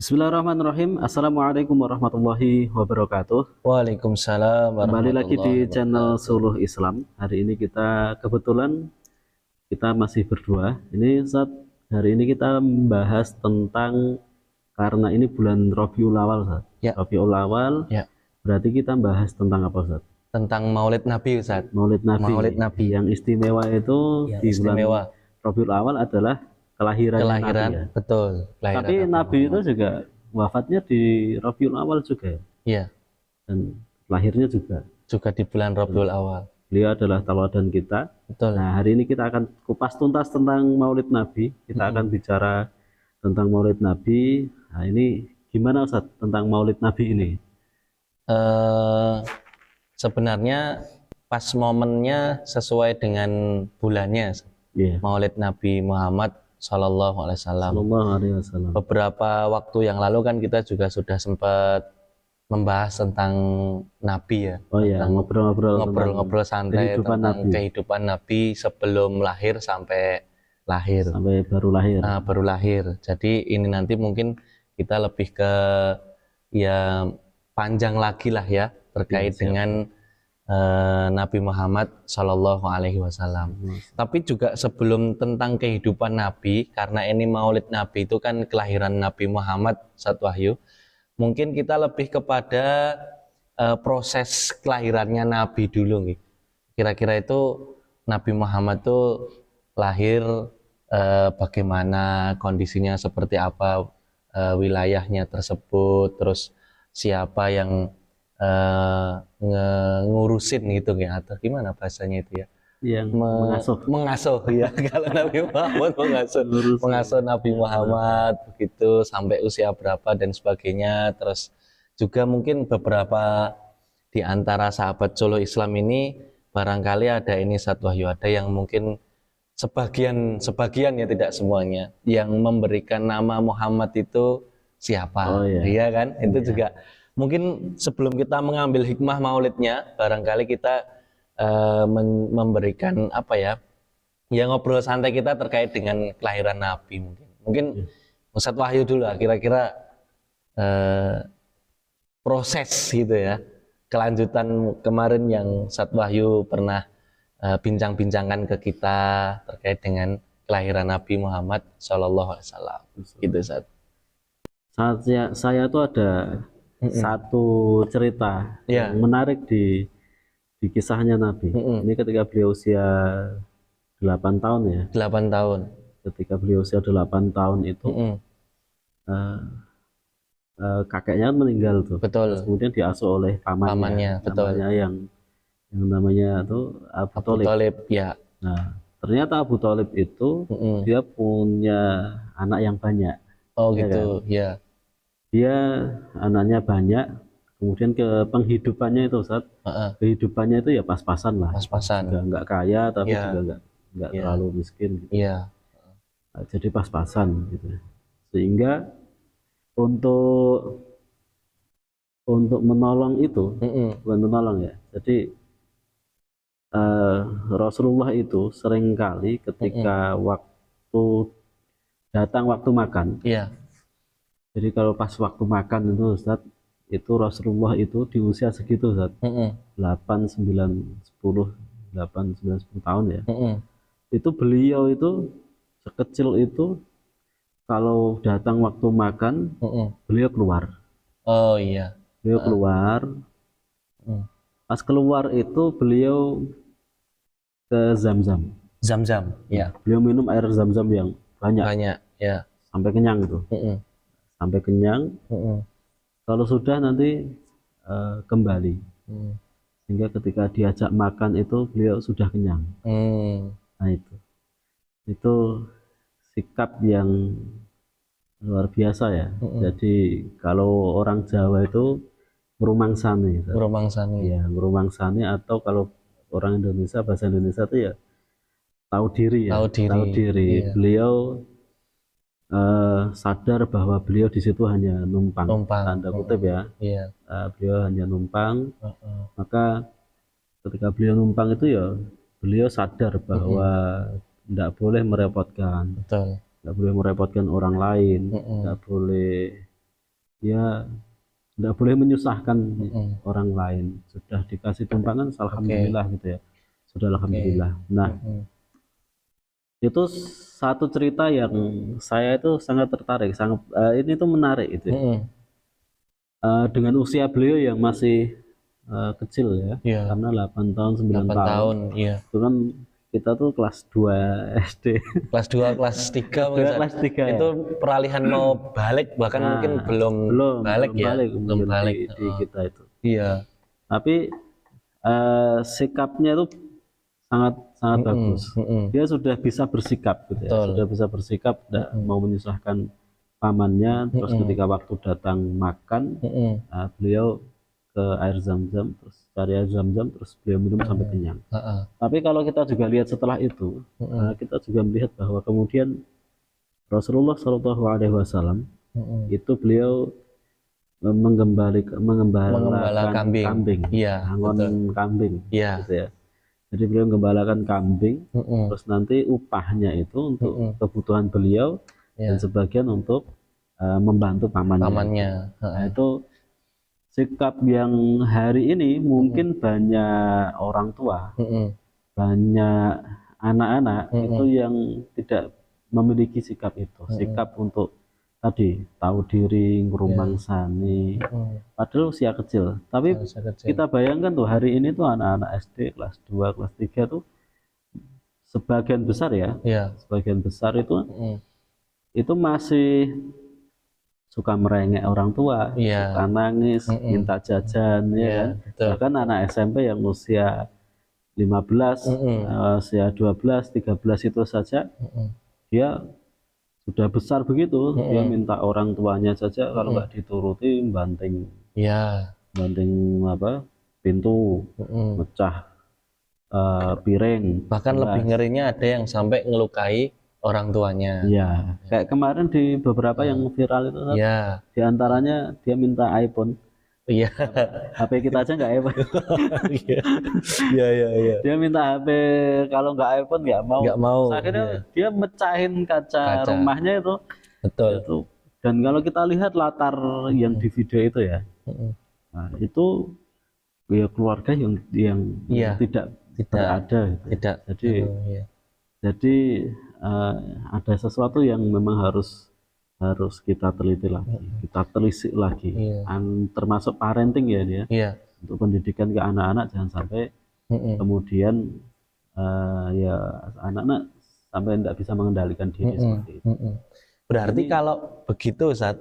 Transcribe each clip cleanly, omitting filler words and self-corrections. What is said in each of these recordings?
Bismillahirrahmanirrahim. Assalamualaikum warahmatullahi wabarakatuh. Waalaikumsalam Kembali lagi warahmatullahi di channel wabarakatuh. Suluh Islam. Hari ini kita kebetulan kita masih berdua. Ini Ustaz, hari ini kita membahas tentang, karena ini bulan Rabiul Awal, Ustaz. Ya, Rabiul Awal, ya. berarti kita bahas tentang apa, Ustaz? Tentang Maulid Nabi, Ustaz. Maulid Nabi. Maulid Nabi. Yang istimewa itu Yang di bulan istimewa. Rabiul Awal adalah kelahiran Nabi, ya. Betul. Kelahiran Tapi Nabi itu juga wafatnya di Rabiul Awal juga, ya, dan lahirnya juga di bulan Rabiul Awal. beliau adalah tauladan kita. Betul. Nah, hari ini kita akan kupas tuntas tentang Maulid Nabi. Kita akan bicara tentang Maulid Nabi. Nah, ini gimana, Ustaz, tentang Maulid Nabi ini? Sebenarnya pas momennya sesuai dengan bulannya. Iya. Maulid Nabi Muhammad Sallallahu Alaihi Wasallam. Sallallahu alaihi wasallam. Beberapa waktu yang lalu kan kita juga sudah sempat membahas tentang Nabi, ya. Oh iya, ngobrol-ngobrol santai kehidupan tentang Nabi. kehidupan Nabi sebelum lahir sampai lahir. Sampai baru lahir. Nah, baru lahir. Jadi ini nanti mungkin kita lebih ke ya panjang lagi lah ya terkait dengan Nabi Muhammad Shallallahu Alaihi Wasallam. Tapi juga sebelum tentang kehidupan Nabi, karena ini Maulid Nabi itu kan kelahiran Nabi Muhammad satu wahyu. Mungkin kita lebih kepada proses kelahirannya Nabi dulu, nih. Kira-kira itu Nabi Muhammad itu lahir bagaimana, kondisinya seperti apa, wilayahnya tersebut, terus siapa yang ngurusin gitu ya, atau gimana bahasanya itu ya, Yang mengasuh ya. Kalau Nabi Muhammad mengasuh Nabi Muhammad begitu sampai usia berapa dan sebagainya. Terus juga mungkin beberapa di antara sahabat Suluh Islam ini barangkali ada ini satu wahyu, ada yang mungkin sebagian ya, tidak semuanya, yang memberikan nama Muhammad itu siapa. Oh, iya. Iya kan? Itu juga mungkin sebelum kita mengambil hikmah maulidnya, barangkali kita memberikan apa ya, ngobrol santai kita terkait dengan kelahiran Nabi. Mungkin Ustadz Wahyu dulu lah, kira-kira proses gitu ya, kelanjutan kemarin yang Ustadz Wahyu pernah bincang-bincangkan ke kita terkait dengan kelahiran Nabi Muhammad Shallallahu Alaihi Wasallam. Gitu, Ustadz. Saya tuh ada satu cerita yang menarik di kisahnya Nabi. Ini ketika beliau usia 8 tahun ya. 8 tahun. Ketika beliau usia 8 tahun itu kakeknya meninggal tuh. Betul. Terus kemudian diasuh oleh pamannya. Betul. Yang namanya tuh Abu Thalib. Ya. Nah, ternyata Abu Thalib itu dia punya anak yang banyak. Oh gitu, ya. Dia anaknya banyak, kemudian ke penghidupannya itu, Ustaz, kehidupannya itu ya pas-pasan lah. Pas-pasan. Nggak kaya, tapi juga nggak terlalu miskin. Gitu. Iya. Nah, jadi pas-pasan gitu. Sehingga untuk menolong itu, bukan menolong ya. Jadi Rasulullah itu seringkali ketika datang waktu makan. Iya. Jadi kalau pas waktu makan itu, Ustaz, itu Rasulullah itu di usia segitu, Ustaz, 8, 9, 10 tahun ya. Itu beliau itu sekecil itu kalau datang waktu makan, beliau keluar. Oh iya. Beliau keluar. Pas keluar itu beliau ke Zam-Zam. Zam-Zam, ya. Beliau minum air Zam-Zam yang banyak. Banyak, ya. Sampai kenyang gitu. Sampai kenyang. Kalau sudah nanti kembali. Sehingga ketika diajak makan itu beliau sudah kenyang. Nah itu sikap yang luar biasa ya. Jadi kalau orang Jawa itu merumangsani. Ya, merumangsani, atau kalau orang Indonesia, bahasa Indonesia itu ya tahu diri ya. Tahu diri. Iya. Beliau sadar bahwa beliau di situ hanya numpang. Tanda kutip ya. Iya. Beliau hanya numpang. Maka ketika beliau numpang itu ya beliau sadar bahwa tidak boleh merepotkan. Betul. Tidak boleh merepotkan orang lain. Tidak boleh ya tidak boleh menyusahkan orang lain. Sudah dikasih tumpangan, alhamdulillah gitu ya. Sudah alhamdulillah. Nah, itu satu cerita yang saya itu sangat tertarik, sangat ini tuh menarik itu ya. Dengan usia beliau yang masih kecil ya, karena 8 tahun 9 tahun. Itu kan kita tuh kelas 2 SD. Kelas 2, kelas 3 mungkin. Kelas 3 itu peralihan mau balik, bahkan mungkin belum balik di kita itu. Iya. Tapi sikapnya itu sangat bagus. Dia sudah bisa bersikap gitu ya. Sudah bisa bersikap, tidak mau menyusahkan pamannya. Terus ketika waktu datang makan, beliau ke air Zam-Zam, terus cari air Zam-Zam, terus beliau minum sampai kenyang. Tapi kalau kita juga lihat setelah itu, kita juga melihat bahwa kemudian Rasulullah SAW itu beliau mengembalakan kambing, kambing, gitu ya. Jadi beliau menggembalakan kambing, terus nanti upahnya itu untuk kebutuhan beliau dan sebagian untuk membantu pamannya. Nah, itu sikap yang hari ini mungkin banyak orang tua, banyak anak-anak itu yang tidak memiliki sikap itu, sikap untuk tadi tahu diri, ngrumangsani, padahal usia kecil. Tapi kita bayangkan tuh hari ini tuh anak-anak SD kelas 2, kelas 3 tuh sebagian besar ya, sebagian besar itu masih suka merengek orang tua, suka nangis, minta jajan, ya kan? Bahkan anak SMP yang usia 15, usia 12, 13 itu saja, dia sudah besar begitu, dia minta orang tuanya saja kalau nggak dituruti banting, banting pintu, mecah piring. Bahkan lebih ngerinya ada yang sampai ngelukai orang tuanya. Ya, kayak kemarin di beberapa yang viral itu, di antaranya dia minta iPhone. HP kita aja nggak iPhone. Dia minta HP, kalau nggak iPhone nggak mau. Akhirnya dia mecahin kaca rumahnya itu. Betul. Itu. Dan kalau kita lihat latar yang di video itu ya, nah, itu ya keluarga yang tidak berada. Gitu. Jadi ada sesuatu yang memang harus kita teliti lagi, kita telisik lagi, termasuk parenting ya dia, untuk pendidikan ke anak-anak, jangan sampai kemudian ya anak-anak sampai tidak bisa mengendalikan diri seperti itu. Berarti kalau begitu Ustaz,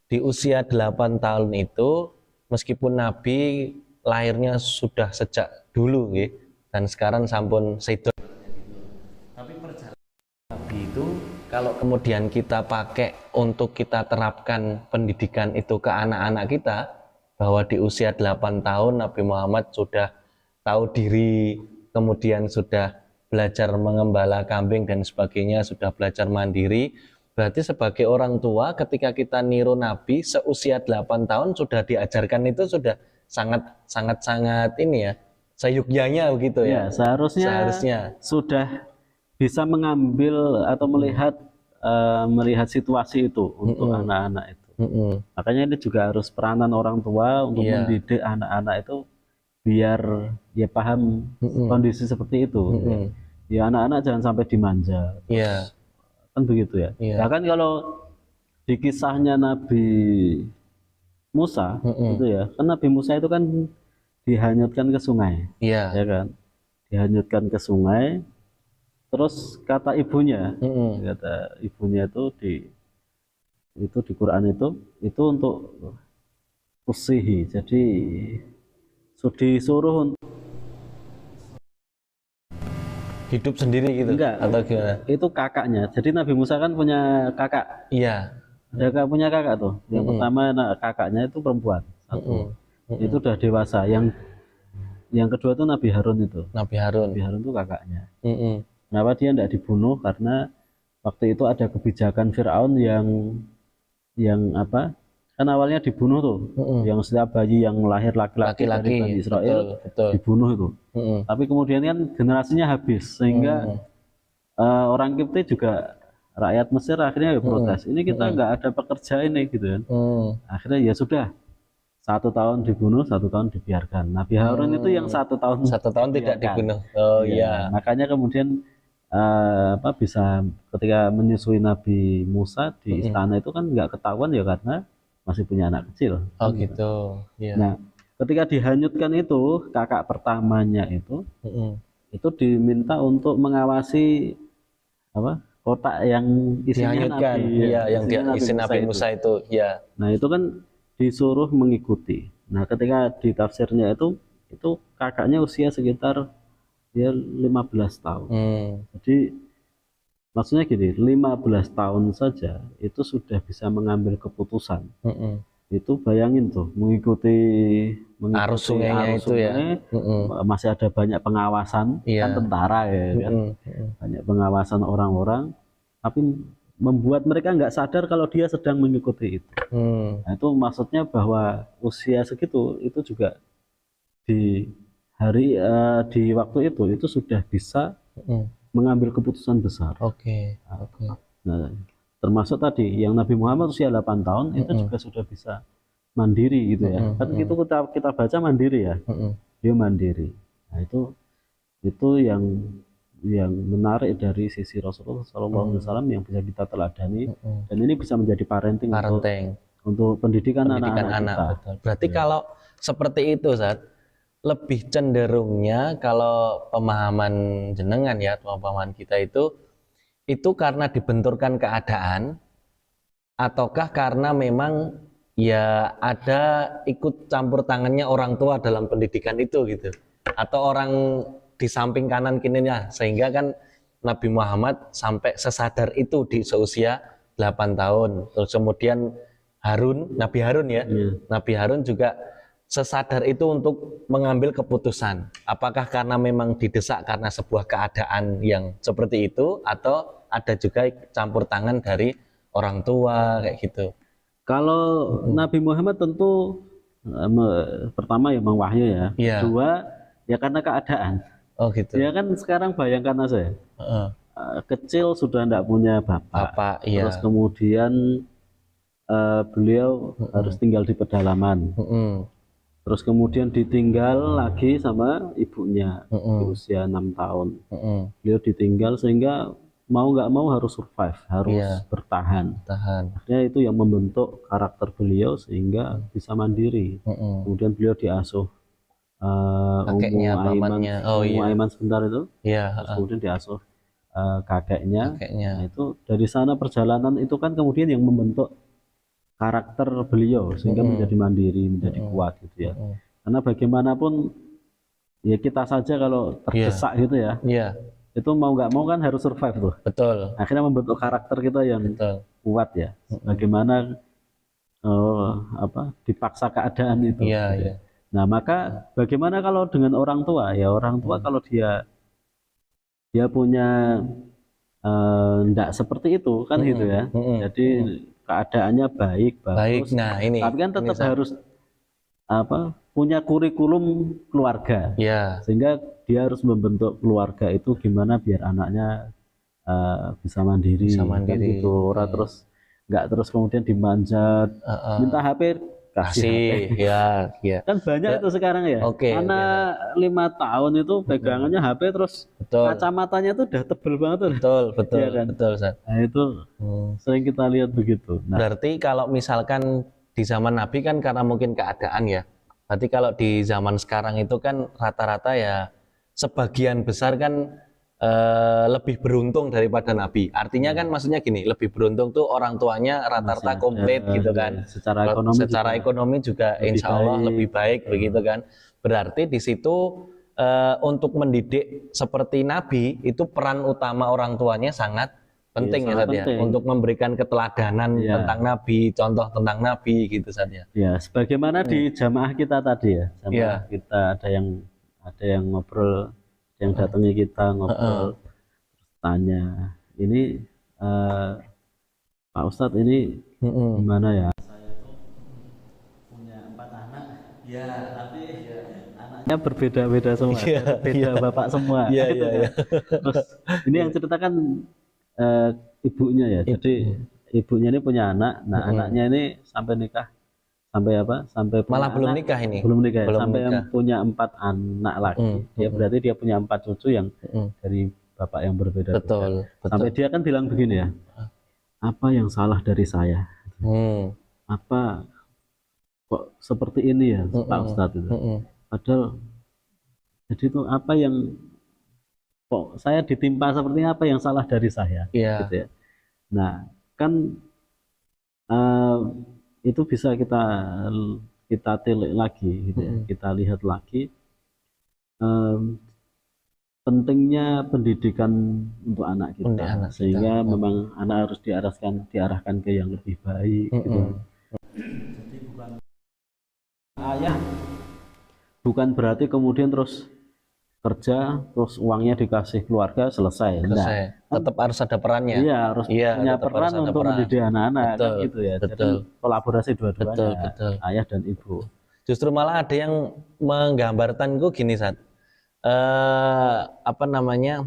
di usia 8 tahun itu meskipun Nabi lahirnya sudah sejak dulu dan sekarang sampun sedo, tapi perjalanan Nabi itu kalau kemudian kita pakai untuk kita terapkan pendidikan itu ke anak-anak kita, bahwa di usia 8 tahun Nabi Muhammad sudah tahu diri, kemudian sudah belajar mengembala kambing dan sebagainya, sudah belajar mandiri. Berarti sebagai orang tua ketika kita niru Nabi seusia 8 tahun sudah diajarkan, itu sudah sangat ini ya, seyukyanya begitu ya. Seharusnya sudah bisa mengambil atau melihat situasi itu untuk anak-anak itu. Makanya ini juga harus peranan orang tua untuk mendidik anak-anak itu biar ya paham kondisi seperti itu. Ya anak-anak jangan sampai dimanja. Kan begitu ya. Bahkan kalau di kisahnya Nabi Musa itu ya, kan Nabi Musa itu kan dihanyutkan ke sungai, ya kan, dihanyutkan ke sungai. Terus kata ibunya, itu di Quran itu untuk usihi, jadi disuruh untuk hidup sendiri gitu. Enggak, atau gimana? Itu kakaknya. Jadi Nabi Musa kan punya kakak. Dia punya kakak tuh. Yang pertama kakaknya itu perempuan satu. Itu udah dewasa. Yang kedua itu Nabi Harun itu. Nabi Harun itu kakaknya. Kenapa dia tidak dibunuh? Karena waktu itu ada kebijakan Fir'aun yang apa? Kan awalnya dibunuh tuh, yang setiap bayi yang lahir laki-laki dari Bani Israel dibunuh itu. Tapi kemudian kan generasinya habis, sehingga orang Kipti juga rakyat Mesir akhirnya ya protes. Ini kita nggak ada pekerja ini gitu kan. Akhirnya ya sudah, 1 tahun dibunuh, 1 tahun dibiarkan. Nabi Harun itu yang 1 tahun tidak dibunuh. Oh iya. Makanya kemudian bisa ketika menyusui Nabi Musa di istana itu kan nggak ketahuan ya karena masih punya anak kecil. Oh gitu. Yeah. Nah, ketika dihanyutkan itu kakak pertamanya itu diminta untuk mengawasi kotak yang isinya Nabi, yang isi Nabi Musa itu. Ya. Nah itu kan disuruh mengikuti. Nah ketika di tafsirnya itu kakaknya usia sekitar 15 tahun. Jadi maksudnya gini, 15 tahun saja itu sudah bisa mengambil keputusan. Itu bayangin tuh mengikuti arus sungainya itu ya. Masih ada banyak pengawasan, kan tentara ya kan. Banyak pengawasan orang-orang, tapi membuat mereka nggak sadar kalau dia sedang mengikuti itu. Nah, itu maksudnya bahwa usia segitu itu juga di waktu itu sudah bisa mengambil keputusan besar. Oke. Nah, termasuk tadi yang Nabi Muhammad usia 8 tahun itu juga sudah bisa mandiri gitu ya. Kan itu kita baca mandiri ya. Dia mandiri. Nah, itu yang menarik dari sisi Rasulullah SAW yang bisa kita teladani, dan ini bisa menjadi parenting. Untuk pendidikan anak-anak kita. Betul. Berarti kalau seperti itu, Ustaz, lebih cenderungnya kalau pemahaman jenengan ya, pemahaman kita itu karena dibenturkan keadaan, ataukah karena memang ya ada ikut campur tangannya orang tua dalam pendidikan itu gitu, atau orang di samping kanan kirinya, sehingga kan Nabi Muhammad sampai sesadar itu di seusia 8 tahun. Terus kemudian Nabi Harun ya, Nabi Harun juga sesadar itu untuk mengambil keputusan. Apakah karena memang didesak karena sebuah keadaan yang seperti itu, atau ada juga campur tangan dari orang tua kayak gitu? Kalau Nabi Muhammad tentu pertama ya memang wahyu ya. Kedua ya karena keadaan. Oh gitu. Ya kan sekarang bayangkan aja, kecil sudah tidak punya bapak. Terus kemudian beliau harus tinggal di pedalaman. Terus kemudian ditinggal lagi sama ibunya di usia 6 tahun. Beliau ditinggal sehingga mau nggak mau harus survive, harus bertahan. Akhirnya itu yang membentuk karakter beliau sehingga bisa mandiri. Kemudian beliau diasuh kakeknya, pamannya. Aiman sebentar itu. Terus kemudian diasuh kakeknya. Nah, itu dari sana perjalanan itu kan kemudian yang membentuk karakter beliau sehingga menjadi mandiri, menjadi kuat gitu ya. Karena bagaimanapun ya kita saja kalau terdesak gitu ya, itu mau nggak mau kan harus survive tuh. Betul. Akhirnya membentuk karakter kita yang kuat ya. Bagaimana dipaksa keadaan itu. Nah maka bagaimana kalau dengan orang tua? Ya orang tua kalau dia punya enggak seperti itu kan gitu ya. Jadi keadaannya bagus. Nah, ini. Tapi kan tetap harus punya kurikulum keluarga. Sehingga dia harus membentuk keluarga itu gimana biar anaknya bisa mandiri. Kan gitu. Orang terus nggak terus kemudian dimanjat, minta HP kasih HP. Kan banyak itu sekarang ya. Anak 5 tahun itu pegangannya HP terus kacamatanya itu udah tebel banget tuh. Betul ya kan? Betul, Ustaz. Nah itu sering kita lihat begitu. Nah, berarti kalau misalkan di zaman Nabi kan karena mungkin keadaan ya. Berarti kalau di zaman sekarang itu kan rata-rata ya sebagian besar kan lebih beruntung daripada Nabi. Artinya kan maksudnya gini, lebih beruntung tuh orang tuanya rata-rata komplit gitu kan. Secara ekonomi juga insya Allah lebih baik begitu kan. Berarti di situ untuk mendidik seperti Nabi itu peran utama orang tuanya sangat penting ya, Ustaz ya, untuk memberikan keteladanan tentang Nabi, contoh tentang Nabi gitu saja. Ya, sebagaimana di jamaah kita tadi ya. Jamaah kita ada yang ngobrol, yang datangi kita ngobrol, tanya, ini Pak Ustadz ini gimana ya? Saya tuh punya 4 anak, tapi anaknya berbeda-beda semua, beda bapak semua. Terus ini yang ceritakan ibunya ya. Jadi ibunya ini punya anak. Nah, anaknya ini sampai nikah, sampai apa? Sampai Malah punya belum anak, nikah ini. belum nikah, Belum sampai nikah. punya 4 anak lagi. Dia berarti dia punya 4 cucu yang dari bapak yang berbeda. Betul. Sampai dia kan bilang begini ya, apa yang salah dari saya? Apa kok seperti ini ya, Pak Ustadz itu? Padahal jadi itu apa yang kok saya ditimpa seperti ini, apa yang salah dari saya? Gitu ya. Nah, kan itu bisa kita telik lagi, gitu ya. Kita lihat lagi pentingnya pendidikan untuk anak kita, sehingga memang anak harus diarahkan ke yang lebih baik. Gitu. Jadi bukan ayah, bukan berarti kemudian terus kerja, terus uangnya dikasih keluarga, selesai. Nah, tetap harus ada perannya. Iya, harus punya peran untuk mendidik anak-anak, kan gitu ya. Jadi kolaborasi dua-duanya, ayah dan ibu. Justru malah ada yang menggambarkanku gini, Sat. Apa namanya?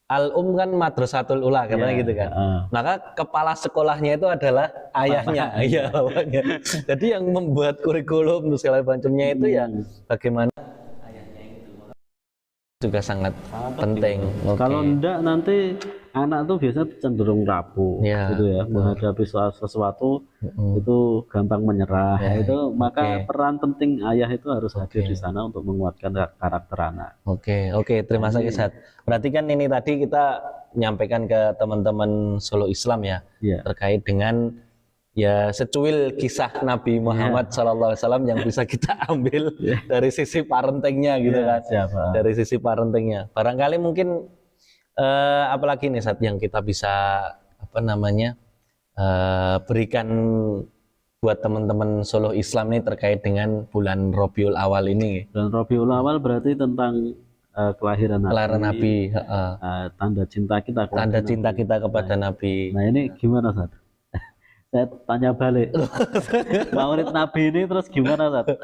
Al-Um kan madrasatul ula katanya gitu kan. Maka kepala sekolahnya itu adalah ayahnya, iya bapaknya. Jadi yang membuat kurikulum segala macamnya itu yang bagaimana juga sangat penting. Kalau enggak nanti anak tuh biasanya cenderung rapuh, gitu ya, menghadapi sesuatu itu gampang menyerah. Itu maka peran penting ayah itu harus hadir di sana untuk menguatkan karakter anak. Oke, terima kasih Sat. Berarti kan ini tadi kita menyampaikan ke teman-teman Solo Islam ya, terkait dengan ya secuil kisah Nabi Muhammad SAW yang bisa kita ambil dari sisi parentingnya gitu kan. Dari sisi parentingnya. Barangkali mungkin apalagi nih Sat yang kita bisa apa namanya berikan buat teman-teman Solo Islam nih terkait dengan bulan Rabiul Awal ini. Bulan Rabiul Awal berarti tentang kelahiran Nabi, tanda cinta kita. Tanda cinta kita kepada Nabi. Nah ini gimana Sat? Saya tanya balik, Maulid Nabi ini terus gimana Sat?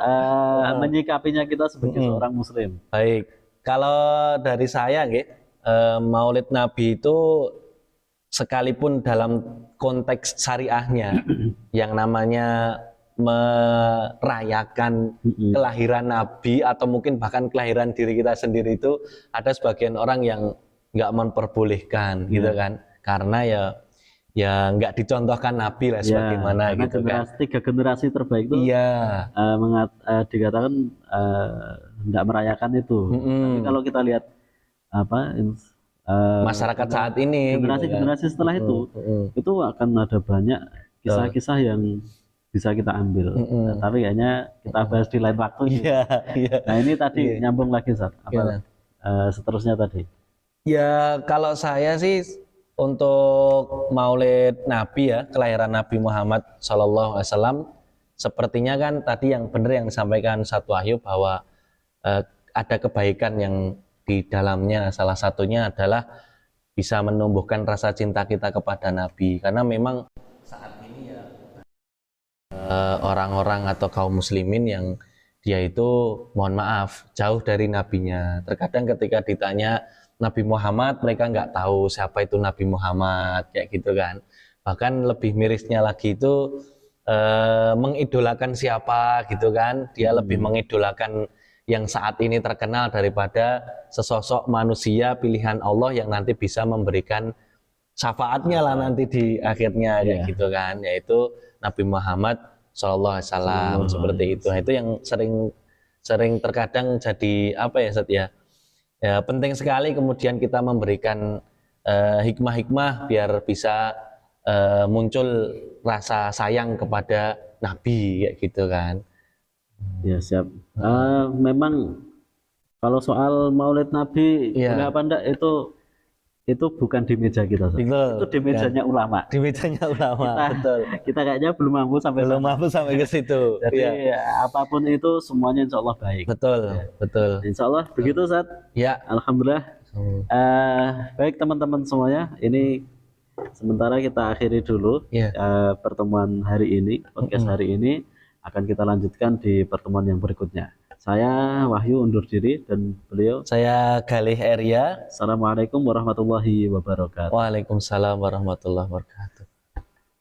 Menyikapinya kita sebagai seorang Muslim? Baik, kalau dari saya, Maulid Nabi itu sekalipun dalam konteks syariahnya yang namanya merayakan kelahiran Nabi atau mungkin bahkan kelahiran diri kita sendiri itu ada sebagian orang yang nggak memperbolehkan gitu kan, karena ya nggak dicontohkan Nabi lah sebagaimana gitu kan. 3 generasi terbaik itu dikatakan nggak merayakan itu. Tapi kalau kita lihat masyarakat saat ini, generasi setelah itu akan ada banyak kisah-kisah yang bisa kita ambil. Tapi kayaknya kita bahas di lain waktu. Nah ini tadi nyambung lagi Sat. Seterusnya tadi? Ya kalau saya sih untuk Maulid Nabi ya, kelahiran Nabi Muhammad SAW, sepertinya kan tadi yang benar yang disampaikan Ustadz Wahyu bahwa ada kebaikan yang di dalamnya. Salah satunya adalah bisa menumbuhkan rasa cinta kita kepada Nabi, karena memang saat ini ya orang-orang atau kaum muslimin yang dia itu mohon maaf jauh dari nabinya. Terkadang ketika ditanya Nabi Muhammad, mereka nggak tahu siapa itu Nabi Muhammad, kayak gitu kan. Bahkan lebih mirisnya lagi itu mengidolakan siapa gitu kan. Dia lebih mengidolakan yang saat ini terkenal daripada sesosok manusia pilihan Allah yang nanti bisa memberikan syafaatnya lah nanti di akhirnya, kayak gitu kan. Yaitu Nabi Muhammad SAW, seperti itu. Nah, itu yang sering terkadang jadi apa ya Sat ya? Ya, penting sekali kemudian kita memberikan hikmah-hikmah biar bisa muncul rasa sayang kepada Nabi, kayak gitu kan. Ya siap. Memang kalau soal Maulid Nabi boleh apa enggak itu bukan di meja kita, itu di mejanya ulama. Di mejanya ulama, betul. Kita kayaknya belum mampu sampai ke situ. Jadi apapun itu semuanya insya Allah baik. Betul. Insya Allah begitu Sat. Ya. Alhamdulillah. Baik teman-teman semuanya, ini sementara kita akhiri dulu pertemuan hari ini, podcast hari ini. Akan kita lanjutkan di pertemuan yang berikutnya. Saya Wahyu undur diri dan beliau Saya Galih Eria. Assalamualaikum warahmatullahi wabarakatuh. Waalaikumsalam warahmatullahi wabarakatuh.